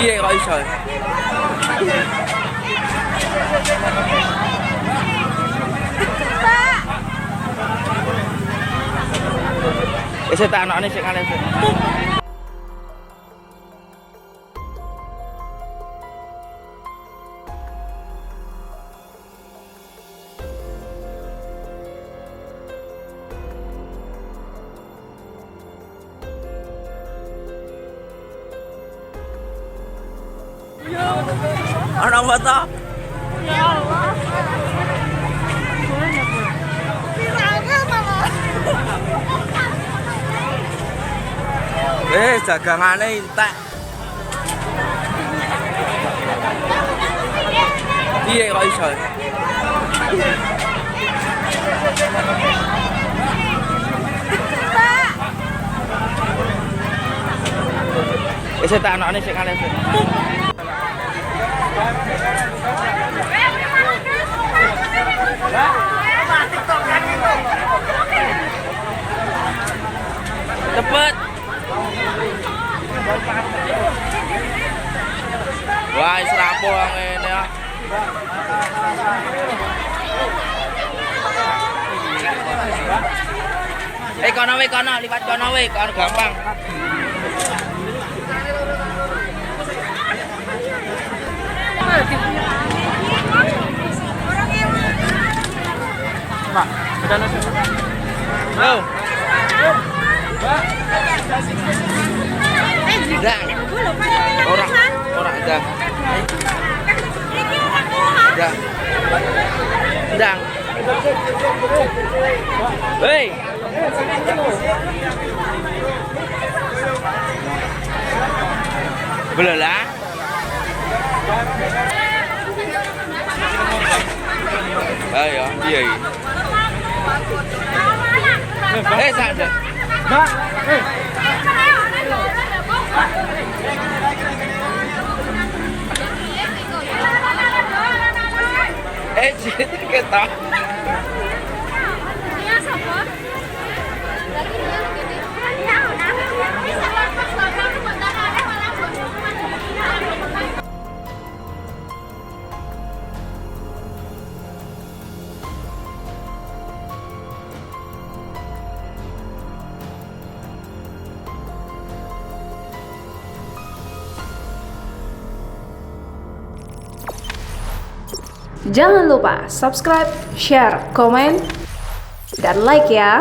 Piye kok iso? Wis tak anakne sik kalih. Ana foto? Ya Allah. Dagangane entek. Piye kok iso? Wis tak anakne sik kalih. Cepet. Wah, wis rampung ngene ya. Kono liwat kono gampang. Pak, udah nasi. Yo. Dang. Ora dang. Dang. Dang. Hei. Belela. Ayo, iya. Santai. Mbak, kita. Jangan lupa subscribe, share, komen, dan like ya.